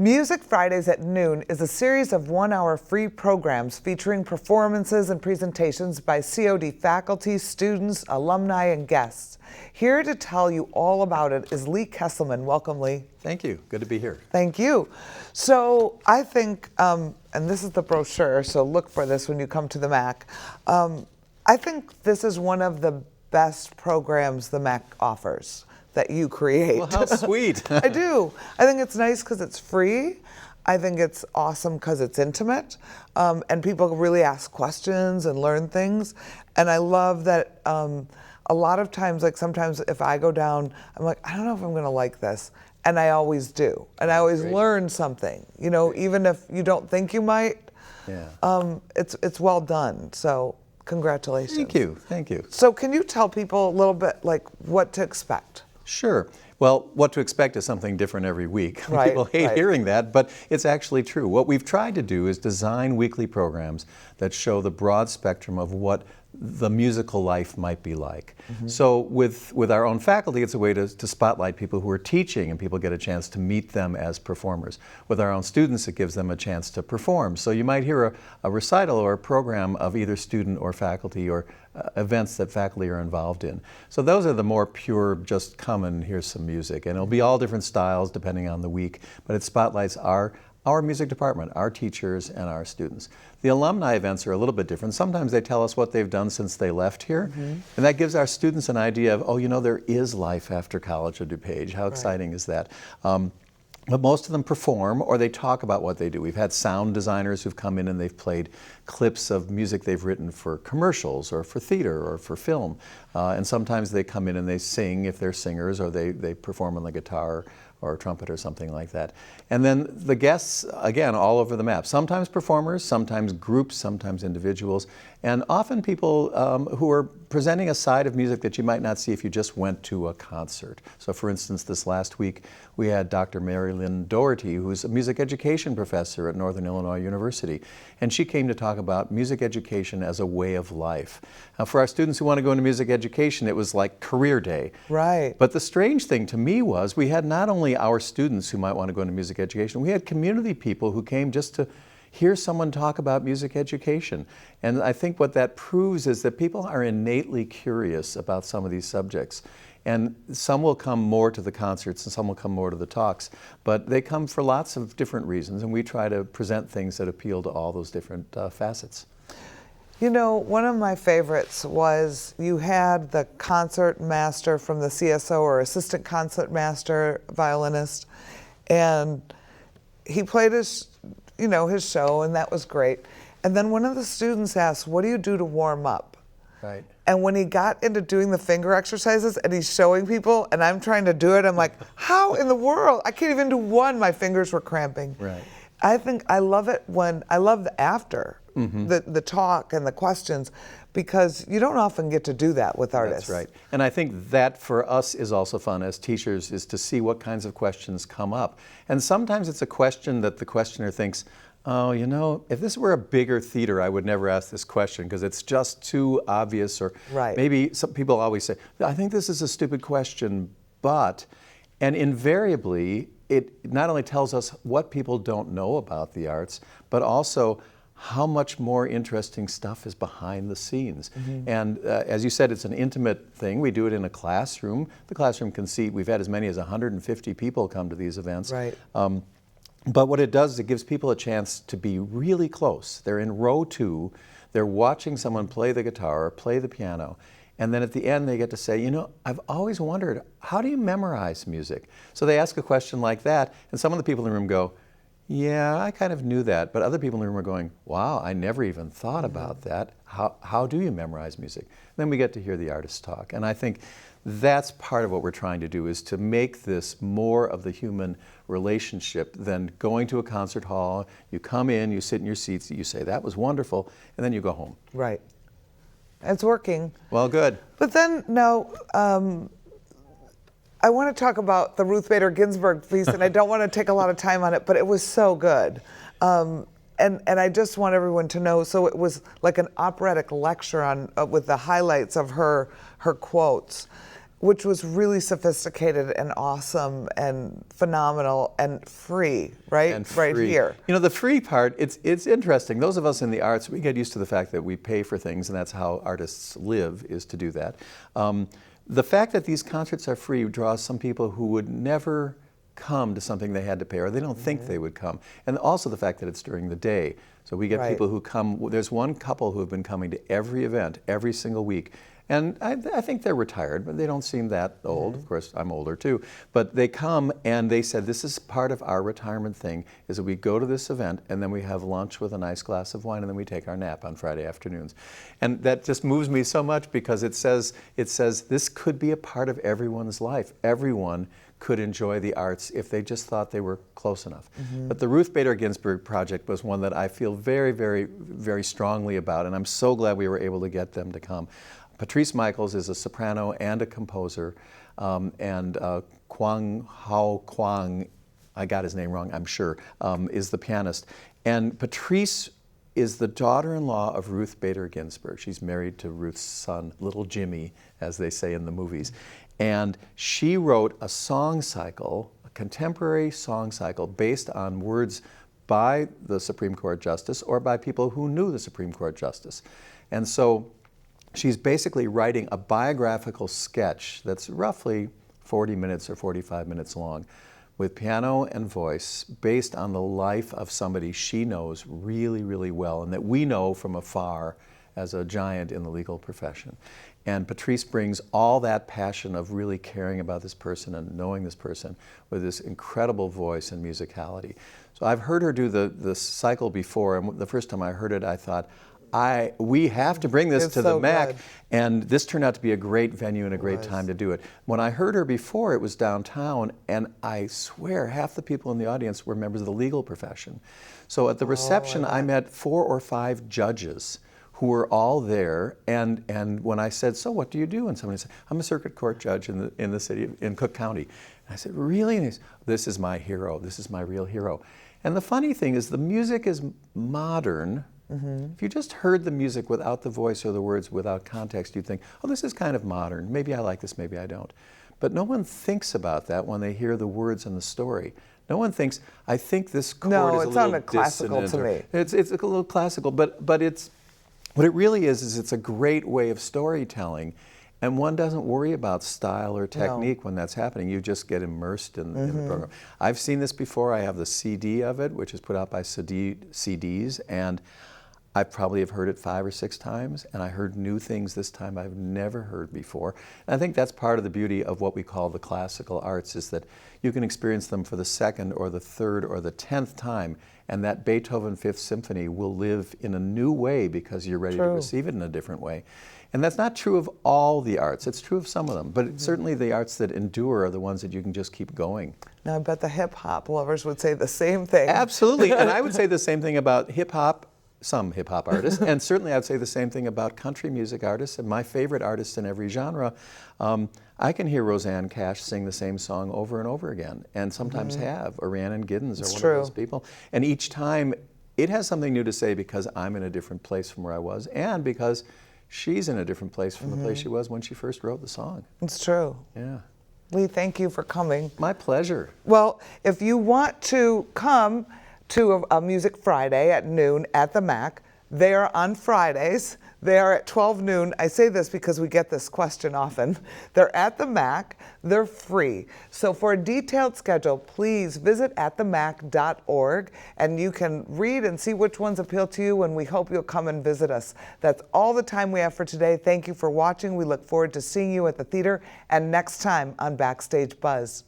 Music Fridays at Noon is a series of one-hour free programs featuring performances and presentations by COD faculty, students, alumni, and guests. Here to tell you all about it is Lee Kesselman. Welcome, Lee. Thank you. Good to be here. Thank you. So I think, and this is the brochure, so look for this when you come to the MAC. I think this is one of the best programs the MAC offers that you create. Well, how sweet. I do. I think it's nice because it's free. I think it's awesome because it's intimate, and people really ask questions and learn things. And I love that a lot of times, like sometimes if I go down, I'm like, I don't know if I'm going to like this. And I always do. And I always learn something, you know, even if you don't think you might. Yeah. It's well done. So congratulations. Thank you. Thank you. So can you tell people a little bit like what to expect? Sure. Well, what to expect is something different every week. Right, People hate hearing that, but it's actually true. What we've tried to do is design weekly programs that show the broad spectrum of what the musical life might be like. Mm-hmm. So with our own faculty, it's a way to spotlight people who are teaching, and people get a chance to meet them as performers. With our own students, it gives them a chance to perform. So you might hear a recital or a program of either student or faculty, or events that faculty are involved in. So those are the more pure, just come and here's some music. And it'll be all different styles depending on the week, but it spotlights our music department, our teachers, and our students. The alumni events are a little bit different. Sometimes they tell us what they've done since they left here, and that gives our students an idea of, oh, you know, there is life after college at DuPage. How exciting is that? But most of them perform, or they talk about what they do. We've had sound designers who've come in and they've played clips of music they've written for commercials or for theater or for film. And sometimes they come in and they sing if they're singers, or they perform on the guitar or trumpet or something like that. And then the guests, again, all over the map. Sometimes performers, sometimes groups, sometimes individuals, and often people who are presenting a side of music that you might not see if you just went to a concert. So for instance, this last week, we had Dr. Mary Lynn Doherty, who's a music education professor at Northern Illinois University, and she came to talk about music education as a way of life. Now, for our students who want to go into music education, it was like career day. Right. But the strange thing to me was we had not only our students who might want to go into music education, we had community people who came just to hear someone talk about music education. And I think what that proves is that people are innately curious about some of these subjects. And some will come more to the concerts and some will come more to the talks, but they come for lots of different reasons, and we try to present things that appeal to all those different facets. You know, one of my favorites was you had the concert master from the CSO, or assistant concert master violinist, and he played his show, and that was great. And then one of the students asked, what do you do to warm up? Right. And when he got into doing the finger exercises and he's showing people and I'm trying to do it, I'm like, how in the world? I can't even do one, my fingers were cramping. Right. I love it when, I love the after, the talk and the questions, because you don't often get to do that with artists. That's right. And I think that for us is also fun as teachers, is to see what kinds of questions come up. And sometimes it's a question that the questioner thinks, oh, you know, if this were a bigger theater, I would never ask this question because it's just too obvious. Or maybe some people always say, I think this is a stupid question, but, and invariably, it not only tells us what people don't know about the arts, but also how much more interesting stuff is behind the scenes. And as you said, it's an intimate thing. We do it in a classroom. The classroom can seat, we've had as many as 150 people come to these events. Right. But what it does is it gives people a chance to be really close. They're in row 2, they're watching someone play the guitar or play the piano, and then at the end they get to say, you know, I've always wondered, how do you memorize music? So they ask a question like that, and some of the people in the room go, yeah, I kind of knew that, but other people in the room are going, wow, I never even thought about that. How do you memorize music? And then we get to hear the artists talk, and I think that's part of what we're trying to do, is to make this more of the human relationship than going to a concert hall. You come in, you sit in your seats, you say, that was wonderful, and then you go home. Right. It's working. Well, good. But then, now, I want to talk about the Ruth Bader Ginsburg piece, and I don't want to take a lot of time on it, but it was so good. And I just want everyone to know, so it was like an operatic lecture on with the highlights of her quotes. which was really sophisticated and awesome and phenomenal and free, right? And right free. here. You know, the free part, it's interesting. Those of us in the arts, we get used to the fact that we pay for things, and that's how artists live, is to do that. The fact that these concerts are free draws some people who would never come to something they had to pay, or they don't think they would come. And also the fact that it's during the day. So we get Right. people who come. There's one couple who have been coming to every event, every single week. And I think they're retired, but they don't seem that old. Of course, I'm older too. But they come and they said, this is part of our retirement thing, is that we go to this event and then we have lunch with a nice glass of wine and then we take our nap on Friday afternoons. And that just moves me so much because it says this could be a part of everyone's life. Everyone could enjoy the arts if they just thought they were close enough. But the Ruth Bader Ginsburg project was one that I feel very, very, very strongly about, and I'm so glad we were able to get them to come. Patrice Michaels is a soprano and a composer, and Kwang Hao Kwang, I got his name wrong, I'm sure, is the pianist. And Patrice is the daughter-in-law of Ruth Bader Ginsburg. She's married to Ruth's son, Little Jimmy, as they say in the movies. And she wrote a song cycle, a contemporary song cycle, based on words by the Supreme Court Justice or by people who knew the Supreme Court Justice. And so she's basically writing a biographical sketch that's roughly 40 minutes or 45 minutes long with piano and voice based on the life of somebody she knows really, really well and that we know from afar as a giant in the legal profession. And Patrice brings all that passion of really caring about this person and knowing this person with this incredible voice and musicality. So I've heard her do the cycle before, and the first time I heard it, I thought, we have to bring this to the MAC, good. and this turned out to be a great venue and a great time to do it. When I heard her before, it was downtown, and I swear half the people in the audience were members of the legal profession. So at the reception, I met 4 or 5 judges who were all there, and when I said, so what do you do? And somebody said, I'm a circuit court judge in the city, in Cook County. And I said, really? And he said, this is my hero, this is my real hero. And the funny thing is the music is modern. If you just heard the music without the voice or the words, without context, you'd think, oh, this is kind of modern. Maybe I like this, maybe I don't. But no one thinks about that when they hear the words and the story. No one thinks, I think this chord is a little dissonant. No, it sounded classical to me. It's a little classical, but it's, what it really is it's a great way of storytelling. And one doesn't worry about style or technique when that's happening. You just get immersed in the program. I've seen this before. I have the CD of it, which is put out by CDs, and I probably have heard it 5 or 6 times, and I heard new things this time I've never heard before. And I think that's part of the beauty of what we call the classical arts, is that you can experience them for the 2nd or the 3rd or the 10th time, and that Beethoven 5th Symphony will live in a new way because you're ready to receive it in a different way. And that's not true of all the arts. It's true of some of them, but certainly the arts that endure are the ones that you can just keep going. Now I bet the hip-hop lovers would say the same thing. Absolutely, and I would say the same thing about hip-hop, some hip-hop artists, and certainly I'd say the same thing about country music artists and my favorite artists in every genre. I can hear Roseanne Cash sing the same song over and over again, and sometimes have, or Rhiannon Giddens, or one of those people. And each time it has something new to say because I'm in a different place from where I was, and because she's in a different place from the place she was when she first wrote the song. It's true. Yeah. Lee, thank you for coming. My pleasure. Well, if you want to come to a Music Friday at noon at the MAC, they are on Fridays. They are at 12 noon. I say this because we get this question often. They're at the MAC. They're free. So for a detailed schedule, please visit atthemac.org, and you can read and see which ones appeal to you, and we hope you'll come and visit us. That's all the time we have for today. Thank you for watching. We look forward to seeing you at the theater and next time on Backstage Buzz.